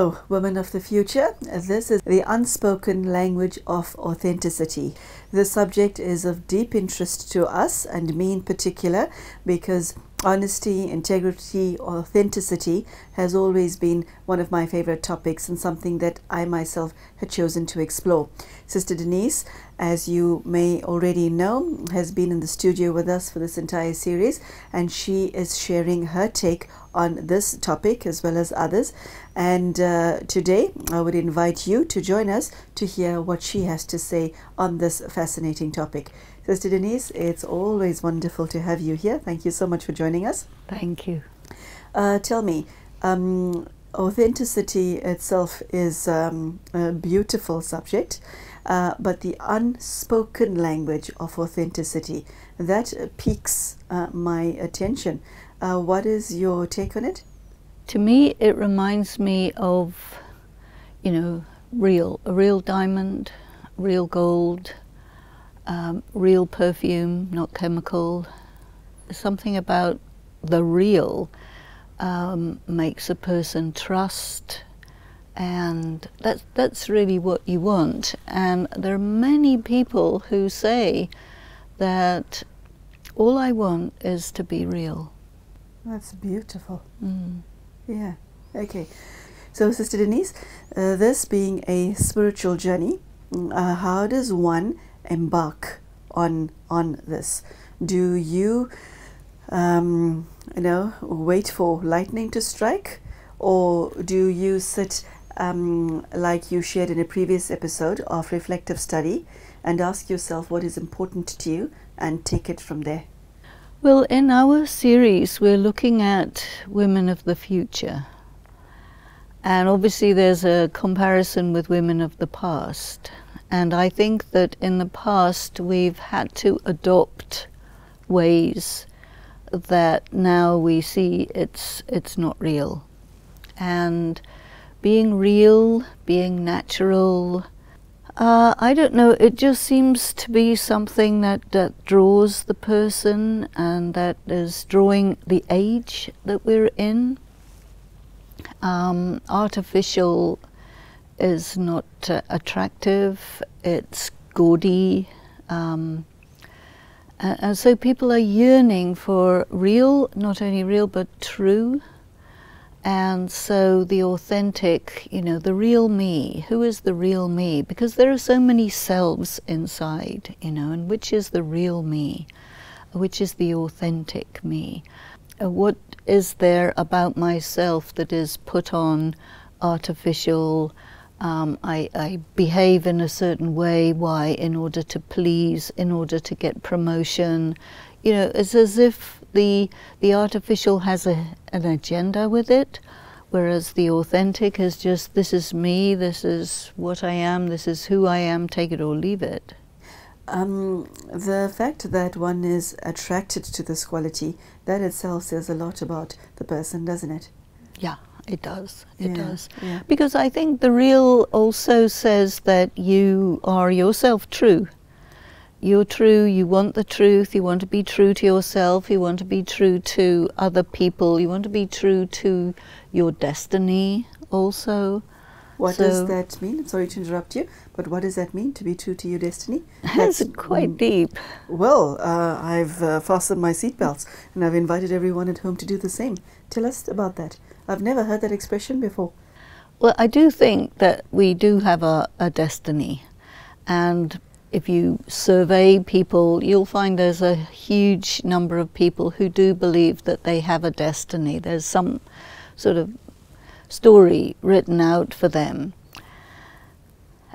So, women of the future, this is the unspoken language of authenticity. The subject is of deep interest to us and me in particular because honesty, integrity, authenticity has always been one of my favorite topics and something that I myself had chosen to explore. Sister Denise, as you may already know, has been in the studio with us for this entire series, and she is sharing her take on this topic as well as others. And today I would invite you to join us to hear what she has to say on this fascinating topic. Sister Denise, it's always wonderful to have you here. Thank you so much for joining us. Thank you. Tell me, authenticity itself is a beautiful subject, but the unspoken language of authenticity, that piques my attention. What is your take on it? To me, it reminds me of, a real diamond, real gold, real perfume, not chemical. Something about the real makes a person trust, and that's really what you want. And there are many people who say that all I want is to be real. That's beautiful. Yeah. Okay. So, Sister Denise, this being a spiritual journey, how does one embark on this? Do you wait for lightning to strike, or do you sit like you shared in a previous episode of reflective study and ask yourself what is important to you and take it from there? Well, in our series we're looking at women of the future, and obviously there's a comparison with women of the past. And I think that in the past we've had to adopt ways that now we see it's not real. And being real, being natural, I don't know, it just seems to be something that draws the person, and that is drawing the age that we're in. Artificial is not attractive, it's gaudy, and so people are yearning for real, not only real but true. And so the authentic, the real me. Who is the real me? Because there are so many selves inside, and which is the real me? Which is the authentic me? What is there about myself that is put on, artificial? I behave in a certain way. Why? In order to please, in order to get promotion. It's as if the artificial has an agenda with it, whereas the authentic is just, this is me, this is what I am, this is who I am, take it or leave it. The fact that one is attracted to this quality, that itself says a lot about the person, doesn't it? Yeah, it does. It does. Yeah. Because I think the real also says that you are yourself true. You're true, you want the truth, you want to be true to yourself, you want to be true to other people, you want to be true to your destiny also. What does that mean? I'm sorry to interrupt you, but what does that mean, to be true to your destiny? That's quite deep. Well, I've fastened my seatbelts and I've invited everyone at home to do the same. Tell us about that. I've never heard that expression before. Well, I do think that we do have a destiny, and if you survey people, you'll find there's a huge number of people who do believe that they have a destiny. There's some sort of story written out for them.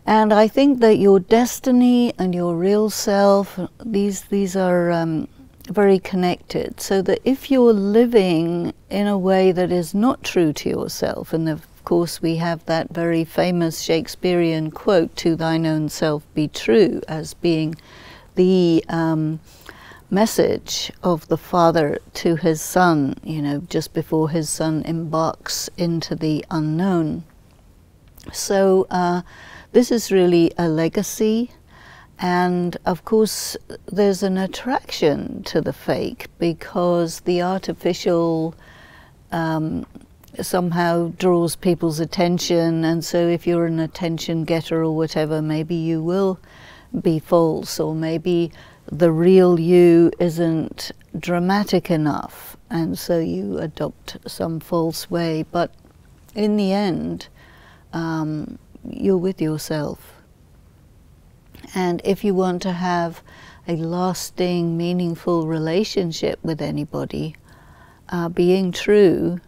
And I think that your destiny and your real self, these are very connected. So that if you're living in a way that is not true to yourself, and of course we have that very famous Shakespearean quote, "To thine own self be true," as being the message of the father to his son, just before his son embarks into the unknown. So this is really a legacy, and of course there's an attraction to the fake, because the artificial somehow draws people's attention, and so if you're an attention getter or whatever, maybe you will be false, or maybe the real you isn't dramatic enough, and so you adopt some false way. But in the end, you're with yourself. And if you want to have a lasting, meaningful relationship with anybody, being true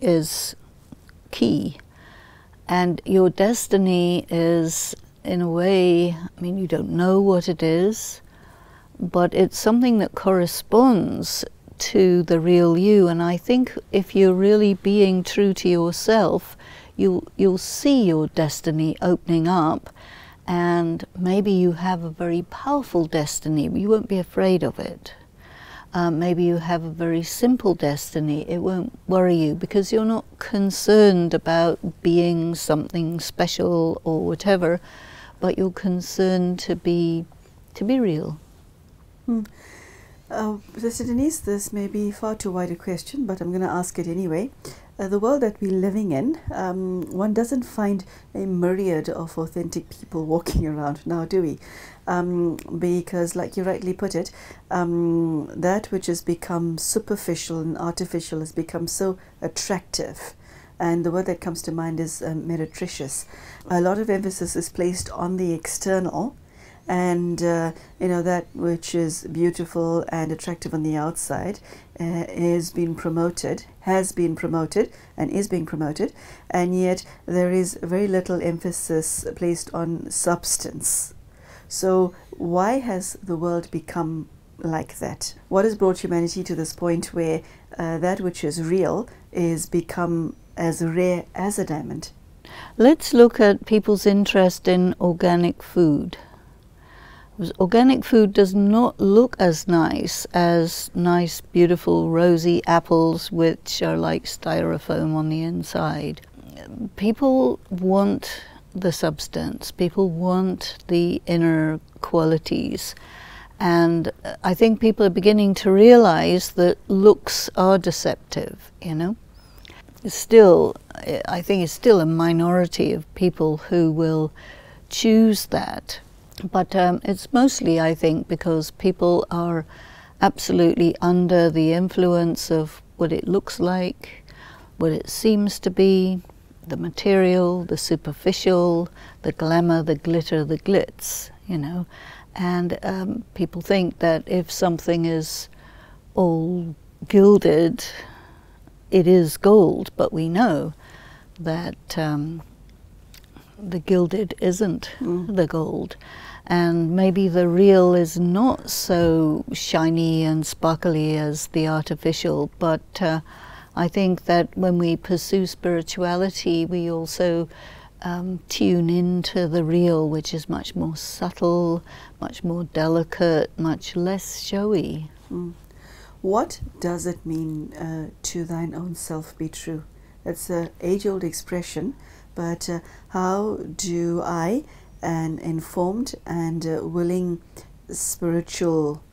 is key. And your destiny is, in a way, I mean, you don't know what it is, but it's something that corresponds to the real you. And I think if you're really being true to yourself, you'll see your destiny opening up, and maybe you have a very powerful destiny. You won't be afraid of it. Maybe you have a very simple destiny. It won't worry you because you're not concerned about being something special or whatever, but you're concerned to be real. Sister Denise, this may be far too wide a question, but I'm going to ask it anyway. The world that we're living in, one doesn't find a myriad of authentic people walking around now, do we? Because, like you rightly put it, that which has become superficial and artificial has become so attractive. And the word that comes to mind is meretricious. A lot of emphasis is placed on the external, and that which is beautiful and attractive on the outside has been promoted, and is being promoted, and yet there is very little emphasis placed on substance. So why has the world become like that? What has brought humanity to this point where that which is real is become as rare as a diamond? Let's look at people's interest in organic food. Organic food does not look as nice, beautiful, rosy apples which are like styrofoam on the inside. People want the substance, people want the inner qualities, and I think people are beginning to realize that looks are deceptive, Still, I think it's still a minority of people who will choose that. But it's mostly, I think, because people are absolutely under the influence of what it looks like, what it seems to be, the material, the superficial, the glamour, the glitter, the glitz, And people think that if something is all gilded, it is gold, but we know that the gilded isn't the gold. And maybe the real is not so shiny and sparkly as the artificial, but I think that when we pursue spirituality, we also tune into the real, which is much more subtle, much more delicate, much less showy. What does it mean to thine own self be true? That's an age-old expression, but how do I, an informed and willing spiritual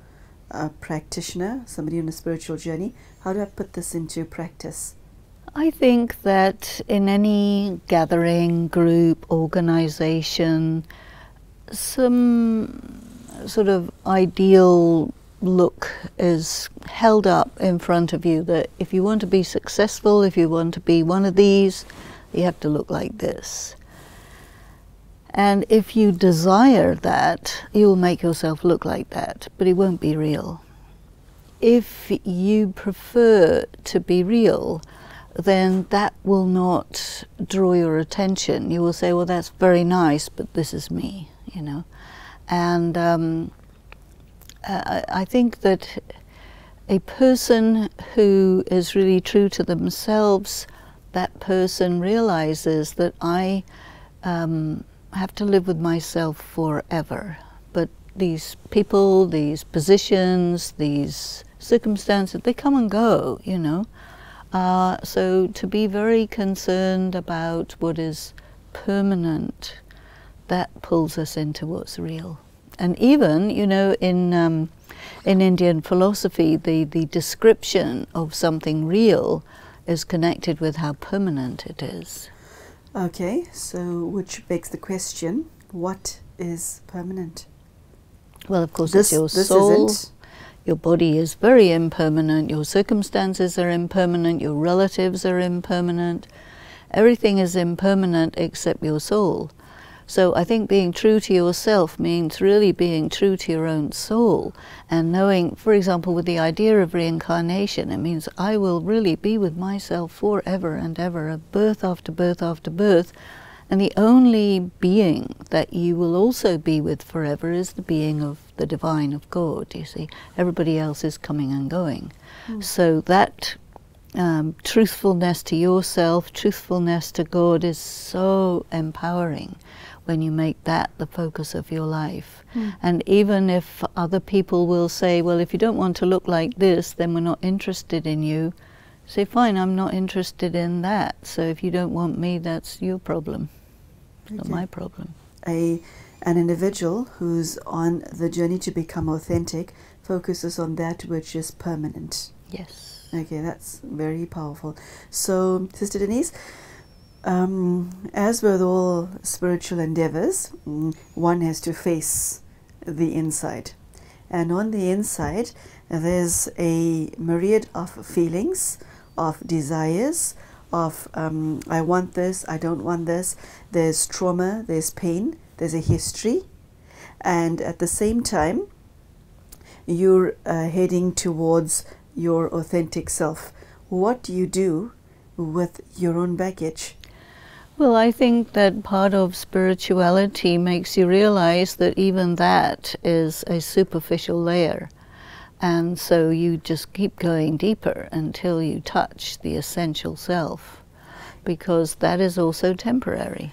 practitioner, somebody on a spiritual journey, how do I put this into practice? I think that in any gathering, group, organization, some sort of ideal look is held up in front of you, that if you want to be successful, if you want to be one of these, you have to look like this. And if you desire that, you'll make yourself look like that, but it won't be real. If you prefer to be real, then that will not draw your attention. You will say, well, that's very nice, but this is me, And I think that a person who is really true to themselves, that person realizes that I have to live with myself forever. But these people, these positions, these circumstances, they come and go, So to be very concerned about what is permanent, that pulls us into what's real. And even, in Indian philosophy, the description of something real is connected with how permanent it is. Okay, so which begs the question, what is permanent? Well, of course, it's your this soul. isn't. Your body is very impermanent. Your circumstances are impermanent. Your relatives are impermanent. Everything is impermanent except your soul. So I think being true to yourself means really being true to your own soul and knowing, for example, with the idea of reincarnation, it means I will really be with myself forever and ever, birth after birth after birth. And the only being that you will also be with forever is the being of the divine, of God, you see. Everybody else is coming and going. So that truthfulness to yourself, truthfulness to God is so empowering when you make that the focus of your life. And even if other people will say, well, if you don't want to look like this, then we're not interested in you, say, fine, I'm not interested in that. So if you don't want me, that's your problem. It's not my problem. An individual who's on the journey to become authentic focuses on that which is permanent. Yes. Okay, that's very powerful. So, Sister Denise, as with all spiritual endeavors, one has to face the inside. And on the inside, there's a myriad of feelings, of desires, of I want this, I don't want this. There's trauma, there's pain, there's a history. And at the same time, you're heading towards your authentic self. What do you do with your own baggage? Well, I think that part of spirituality makes you realize that even that is a superficial layer. And so you just keep going deeper until you touch the essential self, because that is also temporary.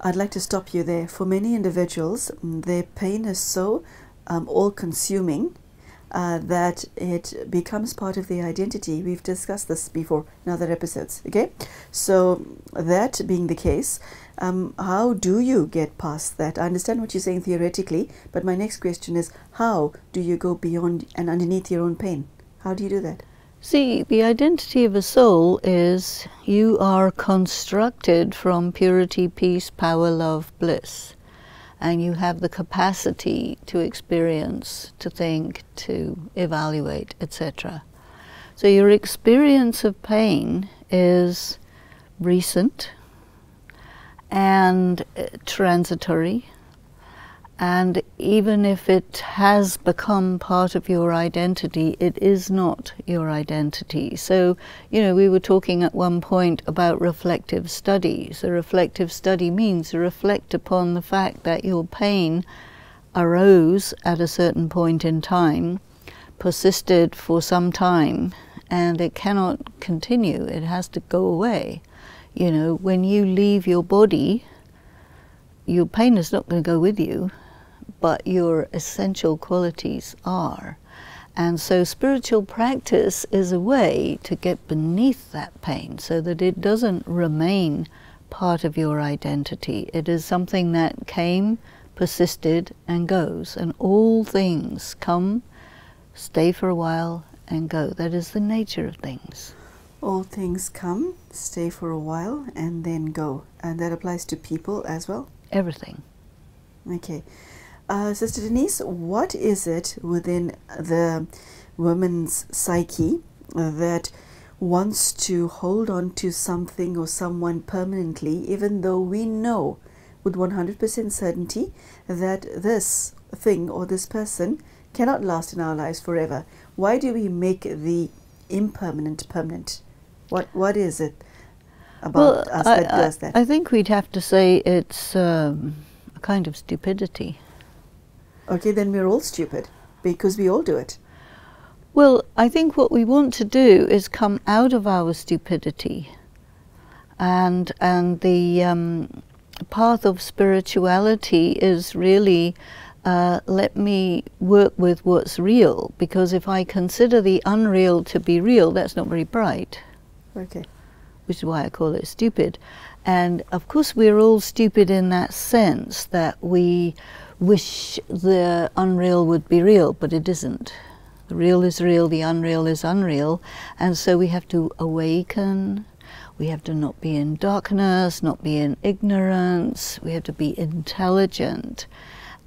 I'd like to stop you there. For many individuals, their pain is so all-consuming that it becomes part of their identity. We've discussed this before in other episodes, okay? So that being the case, how do you get past that? I understand what you're saying theoretically, but my next question is, how do you go beyond and underneath your own pain? How do you do that? See, the identity of a soul is you are constructed from purity, peace, power, love, bliss. And you have the capacity to experience, to think, to evaluate, etc. So your experience of pain is recent and transitory, and even if it has become part of your identity, it is not your identity. So, you know, we were talking at one point about reflective studies. A reflective study means to reflect upon the fact that your pain arose at a certain point in time, persisted for some time, and it cannot continue. It has to go away. You know, when you leave your body, your pain is not going to go with you, but your essential qualities are. And so spiritual practice is a way to get beneath that pain so that it doesn't remain part of your identity. It is something that came, persisted, and goes. And all things come, stay for a while, and go. That is the nature of things. All things come, stay for a while, and then go. And that applies to people as well? Everything. Okay. Sister Denise, what is it within the woman's psyche that wants to hold on to something or someone permanently, even though we know with 100% certainty that this thing or this person cannot last in our lives forever? Why do we make the impermanent permanent? What is it about us that does that? I think we'd have to say it's a kind of stupidity. Okay, then we're all stupid, because we all do it. Well, I think what we want to do is come out of our stupidity. And the path of spirituality is really, let me work with what's real, because if I consider the unreal to be real, that's not very bright. Okay. Which is why I call it stupid. And of course we're all stupid in that sense, that we wish the unreal would be real, but it isn't. The real is real, the unreal is unreal. And so we have to awaken. We have to not be in darkness, not be in ignorance. We have to be intelligent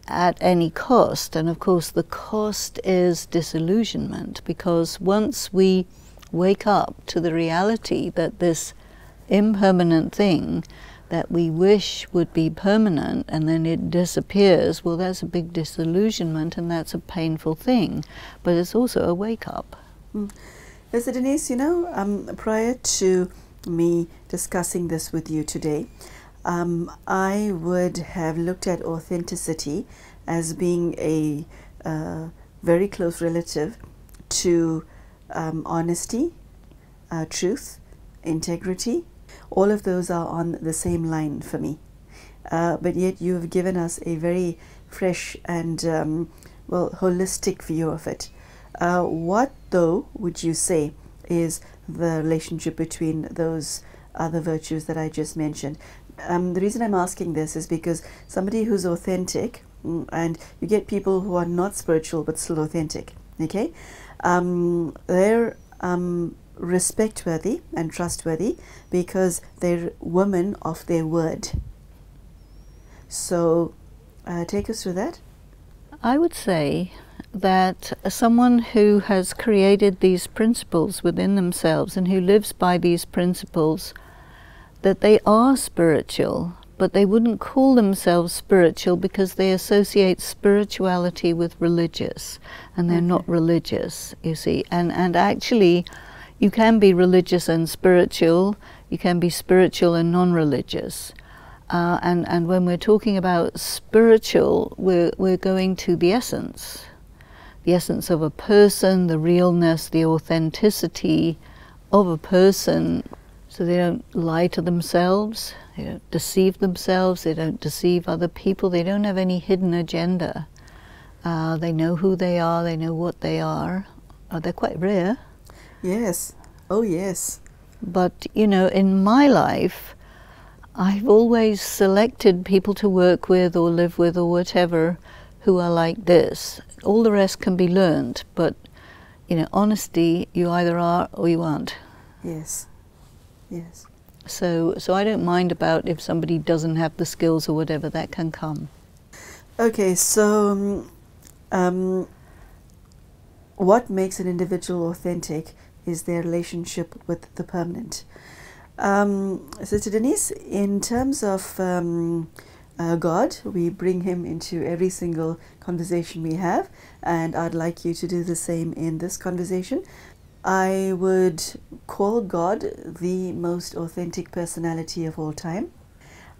at any cost. And of course the cost is disillusionment, because once we wake up to the reality that this impermanent thing that we wish would be permanent and then it disappears, well, that's a big disillusionment, and that's a painful thing, but it's also a wake-up. So Denise, you know, prior to me discussing this with you today, I would have looked at authenticity as being a very close relative to honesty, truth, integrity. All of those are on the same line for me. But yet you have given us a very fresh and, well, holistic view of it. What, though, would you say is the relationship between those other virtues that I just mentioned? The reason I'm asking this is because somebody who's authentic, and you get people who are not spiritual but still authentic, okay? They're respect-worthy and trustworthy because they're women of their word. So take us through that. I would say that someone who has created these principles within themselves and who lives by these principles, that they are spiritual, but they wouldn't call themselves spiritual because they associate spirituality with religious, and they're not religious, you see. And actually, you can be religious and spiritual, you can be spiritual and non-religious. And when we're talking about spiritual, we're going to the essence of a person, the realness, the authenticity of a person. So they don't lie to themselves, they don't deceive themselves, they don't deceive other people, they don't have any hidden agenda. They know who they are, they know what they are. They're quite rare. Yes. Oh, yes. But, you know, in my life, I've always selected people to work with or live with or whatever who are like this. All the rest can be learned, but, you know, honesty, you either are or you aren't. Yes. Yes. So I don't mind about if somebody doesn't have the skills or whatever, that can come. Okay, so what makes an individual authentic is their relationship with the permanent. Sister Denise, in terms of God, we bring him into every single conversation we have, and I'd like you to do the same in this conversation. I would call God the most authentic personality of all time.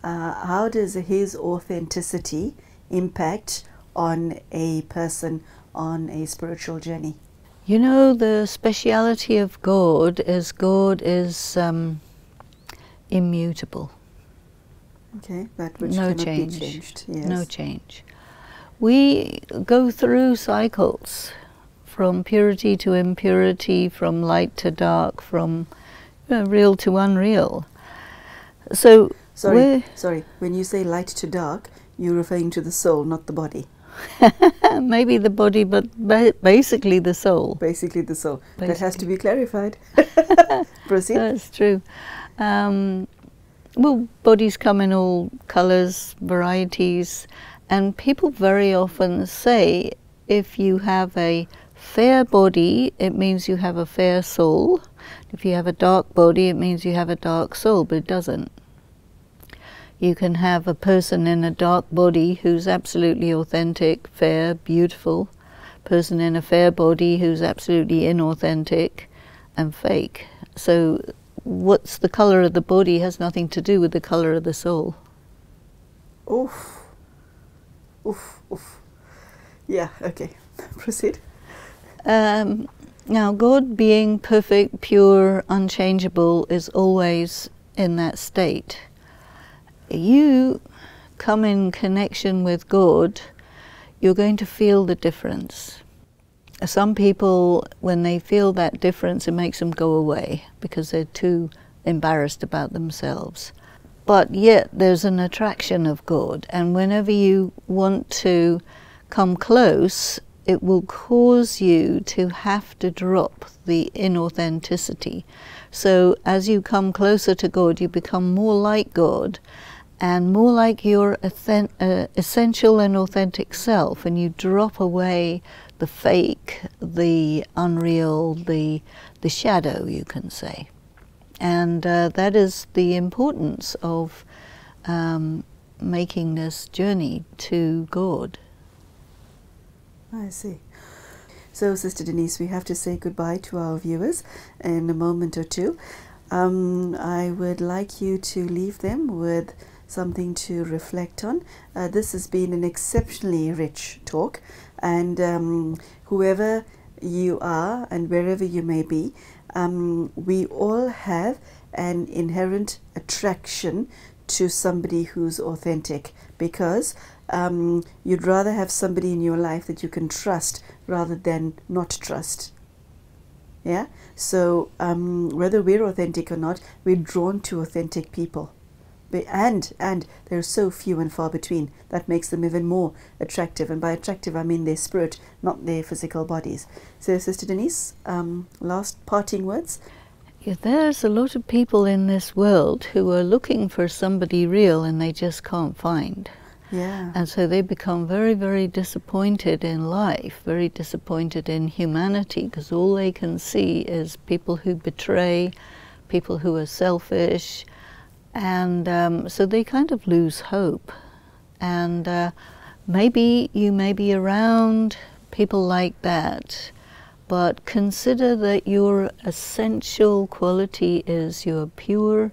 How does his authenticity impact on a person on a spiritual journey? You know, the speciality of God is immutable. Okay, that which no cannot change. be changed. Yes. No change. We go through cycles from purity to impurity, from light to dark, from real to unreal. So sorry, when you say light to dark, you're referring to the soul, not the body. Maybe the body, but basically the soul. Basically the soul. Basically. That has to be clarified. Proceed. That's true. Well, bodies come in all colours, varieties, and people very often say if you have a fair body, it means you have a fair soul. If you have a dark body, it means you have a dark soul, but it doesn't. You can have a person in a dark body who's absolutely authentic, fair, beautiful. Person in a fair body who's absolutely inauthentic and fake. So what's the colour of the body has nothing to do with the colour of the soul. Oof. Oof, oof. Yeah, okay. Proceed. Now, God being perfect, pure, unchangeable is always in that state. You come in connection with God, you're going to feel the difference. Some people, when they feel that difference, it makes them go away because they're too embarrassed about themselves. But yet there's an attraction of God, and whenever you want to come close, it will cause you to have to drop the inauthenticity. So as you come closer to God, you become more like God and more like your essential and authentic self, and you drop away the fake, the unreal, the shadow, you can say. And that is the importance of making this journey to God. I see. So, Sister Denise, we have to say goodbye to our viewers in a moment or two. I would like you to leave them with something to reflect on. This has been an exceptionally rich talk, and whoever you are and wherever you may be, we all have an inherent attraction to somebody who's authentic, because you'd rather have somebody in your life that you can trust rather than not trust. Yeah, so whether we're authentic or not, we're drawn to authentic people, and they're so few and far between. That makes them even more attractive, and by attractive I mean their spirit, not their physical bodies. So, Sister Denise, last parting words. Yeah, there's a lot of people in this world who are looking for somebody real and they just can't find. Yeah. And so they become very, very disappointed in life, very disappointed in humanity, because all they can see is people who betray, people who are selfish, and so they kind of lose hope. And maybe you may be around people like that, but consider that your essential quality is you're pure,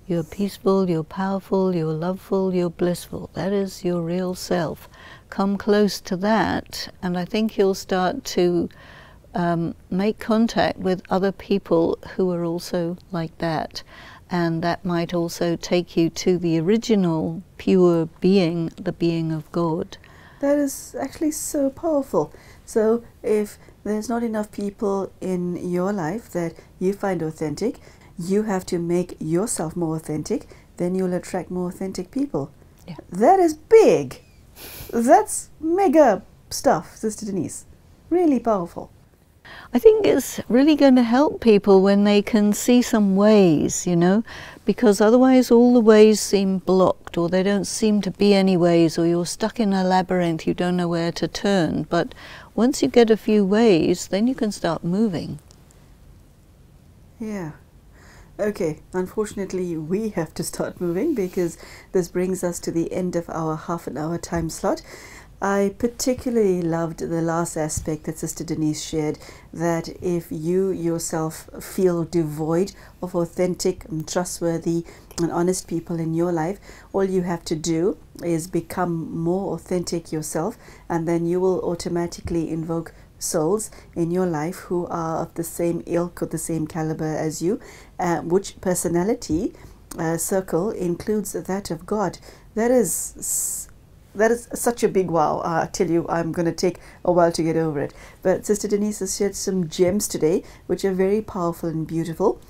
you're peaceful, you're powerful, you're loveful, you're blissful. That is your real self. Come close to that, and I think you'll start to make contact with other people who are also like that. And that might also take you to the original pure being, the being of God. That is actually so powerful. So if there's not enough people in your life that you find authentic, you have to make yourself more authentic, then you'll attract more authentic people. Yeah. That is big. That's mega stuff, Sister Denise. Really powerful. I think it's really going to help people when they can see some ways, you know, because otherwise all the ways seem blocked, or there don't seem to be any ways, or you're stuck in a labyrinth, you don't know where to turn. But once you get a few ways, then you can start moving. Yeah. Okay, unfortunately we have to start moving, because this brings us to the end of our half-an-hour time slot. I particularly loved the last aspect that Sister Denise shared, that if you yourself feel devoid of authentic and trustworthy and honest people in your life, all you have to do is become more authentic yourself, and then you will automatically invoke souls in your life who are of the same ilk or the same caliber as you, which personality circle includes that of God. That is such a big wow. I tell you, I'm going to take a while to get over it. But Sister Denise has shared some gems today, which are very powerful and beautiful.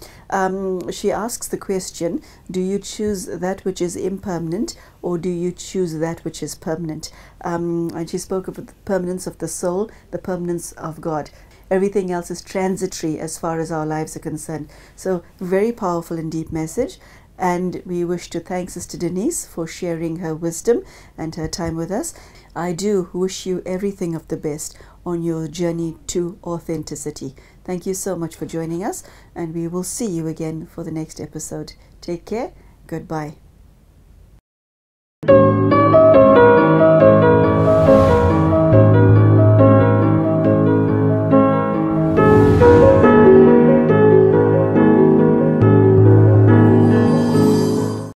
She asks the question, do you choose that which is impermanent, or do you choose that which is permanent? And she spoke of the permanence of the soul, the permanence of God. Everything else is transitory as far as our lives are concerned. So, very powerful and deep message. And we wish to thank Sister Denise for sharing her wisdom and her time with us. I do wish you everything of the best on your journey to authenticity. Thank you so much for joining us, and we will see you again for the next episode. Take care. Goodbye.